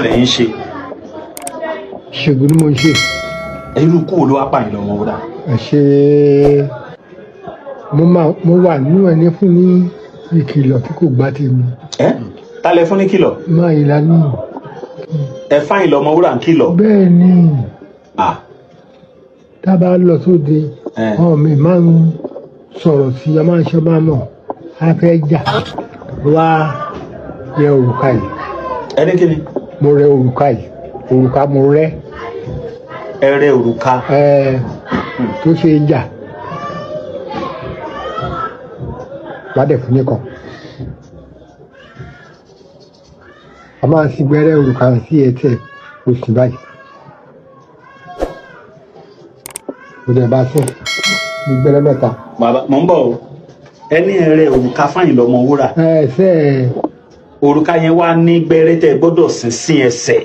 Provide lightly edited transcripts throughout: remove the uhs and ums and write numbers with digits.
lẹ́yìn ṣe. ṣègùn ni mo ń ṣe. irú kú ló wá pààyàn lọ́mọ wúrà. ẹ ṣe mo wà nínú ẹni fún ní ìkìlọ̀ tí kò gbá tèmi. ẹ ta lẹ fún ní kìlọ̀. máa ìlànà. ẹ fáyìn lọ́mọ wúrà ń kìlọ̀. bẹ́ẹ̀ ni tá a bá lọ sóde ọmọ mi máa ń sọ̀rọ̀ sí i a máa ń ṣe máa mọ̀ a fẹ́ jà wá rẹ òrùka yìí. ẹni kí ni. mo rẹ òrùka yìí òrùka mo rẹ. ẹ rẹ òrùka. tó ṣe é jà ládẹ̀ fún nìkan. a máa ń sin gbẹ́rẹ́ òrùka sí ẹsẹ̀ oṣù báyìí. ó dẹ̀ bá sùn ní gbẹ́rẹ́ mẹ́ta. bàbá mò ń bọ̀ o ẹni ẹ rẹ òrùka fáyìn lọ́mọ wúrà. ẹsẹ̀. òrùka yẹn wá ní gbẹ́rẹ́ tẹ́ gbọ́dọ̀ sin sí ẹsẹ̀.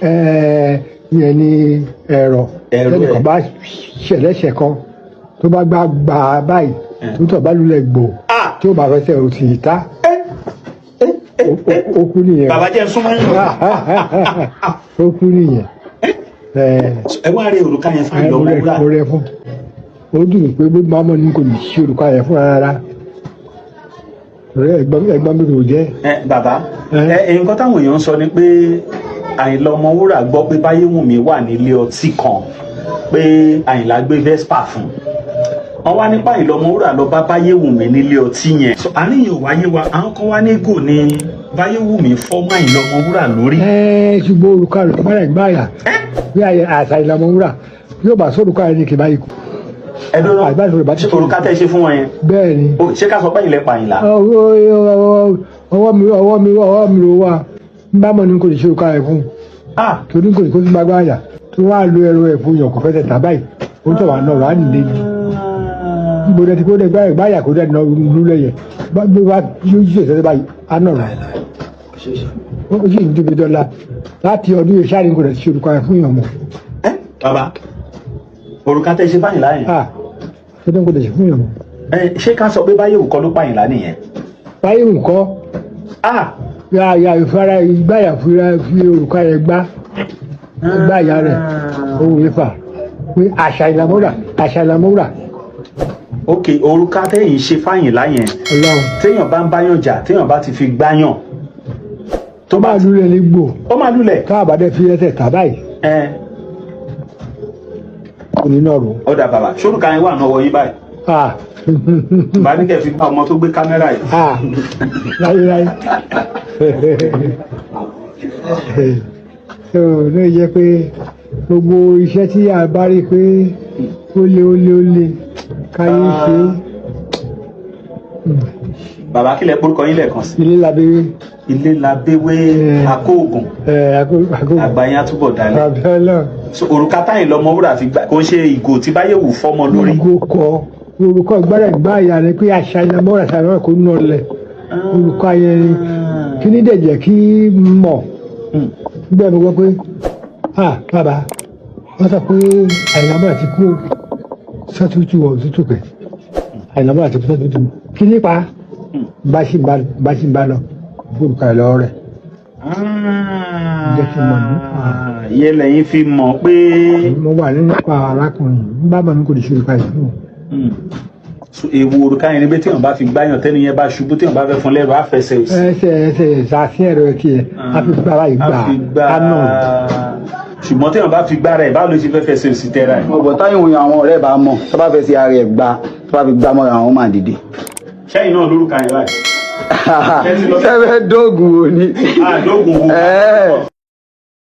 yẹn ní ẹ̀rọ ẹnìkan bá ṣẹlẹ́ṣẹ̀ kan tó bá gbà báyìí tó tọ̀ bá lulẹ̀ gbò tí ó bá fẹsẹ̀ ò sì ta ó kú nìyẹn. bàbá jẹ́ súnmọ́ yín. ó kú nìyẹn. ẹ wá rí òrùka yẹn fáyìn lọ́mọ wúrà. mo rẹ fún ó dùn pé bí màmá ní kò ní ṣe òrùka yẹn fún rárá ẹ̀gbọ́n mi kò jẹ́. bàbá nǹkan táwọn èèyàn ń sọ ni pé Àyìnlá Ọmọwúrà gbọ́ pé Báyéwùmí wà nílé ọtí kan pé Àyìnlá gbé Vespa fún wọn wá nípa Àyìnlá Ọmọwúrà lọ bá Báyéwùmí nílé ọtí yẹn. àníyàn wáyé wa àwọn kan wá ní gò ní Báyéwùmí fọ́ mọ́ Àyìnlá Ọmọwúrà lórí. ṣùgbọ́n òrùka rẹ̀ bá rẹ̀ gbáyà bí àṣà Àyìnlá Ọmọwúrà yóò bá sórùka yẹn ní kì báyìí kú. ṣé òrùka tẹ́ ṣe fún wọn yẹn. bẹ́ẹ̀ ni. ṣé ká sọ pé ilẹ̀ pa Àyìnlá. ọwọ́ mi ló wà n bá mọ̀ ní kò lè ṣe òrùka yẹn fún torí kò ní kó fi máa gbáyà tó wá lo ẹ̀rọ ẹ̀ fún yàn kò fẹ́ tẹ̀ tà báyìí ó ń tọ̀ wá náà wà á nílé ni. níbo dẹ ti kó dẹ gbáyà kó dẹ náà lulẹ̀ yẹ bá yóò ṣe ìṣẹ́ṣẹ́ báyìí á náà rà ó sì ń tóbi dọ́là láti ọdún yìí ṣáà ní kò lè ṣe òrùka yẹn fún yàn mọ́. bàbá òrùka tẹ́ ṣe fáyìn láyìn. ṣé tó ń kó lè ṣe fún yàn mọ́. ṣé ká sọ pé Báyéwù kọ́ ló pààyàn lá nìyẹn. Báyéwù kọ́ yà ìfara ìgbáyà fi òrùka yẹn gbáyà rẹ̀ òun yẹn fà pé àṣà Ìlàmọ́wúrà. ok òrùka tẹ́yìn ṣe fáyìn láyẹn téèyàn bá ń báyàn jà téèyàn bá ti fi gbáyàn. tó bá lulẹ̀ ní gbò. ó máa lulẹ̀. ká àbádẹ́ fi ẹsẹ̀ tà báyìí. kò ní náà rò. ọ̀dà bàbá ṣórùka yẹn wà náà wọ yín báyìí. bá ní kẹ́ fi pa ọmọ tó gbé kámẹ́rà yìí. láyéláyé ló yẹ pé gbogbo iṣẹ́ tí a bá rí pé ó lé káyé ṣe. bàbá kílẹ̀ porúkọ yín lẹ́ẹ̀kan sí. ilé labéwé akóògùn àgbáyé àtúbọ̀ dalẹ̀. òrùka Táyìnlá Ọmọwúrà fi gbà kó ṣe ìgò tí Báyéwù fọ́mọ lórí. ìgò kọ orúkọ gbáyà rẹ pé àṣà Ìlàmọ́wúrà ṣàlọ́ kò nà lẹ̀ orúkọ ayẹyẹ kí ní dẹ̀ jẹ́ kí mọ̀ bẹ́ẹ̀ mi gbọ́ pé bàbá wọ́n sọ pé Àyìnlá Ọmọwúrà ti kú sọ́tútù òtútù pẹ̀ Àyìnlá Ọmọwúrà ti kú sọ́tútù kí nípa bá sì ń bá lọ orúkọ ẹ̀ lọ́wọ́ rẹ̀ jẹ́ kí n mọ̀ nípa. ìyẹn lẹ́yìn fi mọ̀ pé. mo wà nípa arákùnrin bá mọ̀ ní kò lè ṣe orúkọ ẹ̀ fún un. ewu òrùka yẹn ni pé téèyàn bá fi gbáyàn tẹ́ni yẹn bá ṣubú téèyàn bá fẹ́ fún lẹ́rọ àfẹsẹ̀ òsì. ẹsẹ̀ ṣàṣì ẹ̀rọ tiẹ̀ á fi gbára ìgbà kánò. ṣùgbọ́n téèyàn bá fi gbára ẹ̀ báwo ló ṣe fẹ́ fẹsẹ̀ òsì tẹ́ra ẹ̀. ọgbọ̀n táyọ̀ òyìn àwọn ọ̀rẹ́ bá mọ̀ tó bá fẹ́ sí ara ẹ̀ gbá tó bá fi gbá mọ́ra àwọn máa dìde. sẹ́yìn náà lórúkọ yẹn báyìí. sẹ́fẹ̀ dóògùn wo ni. dóògùn wo.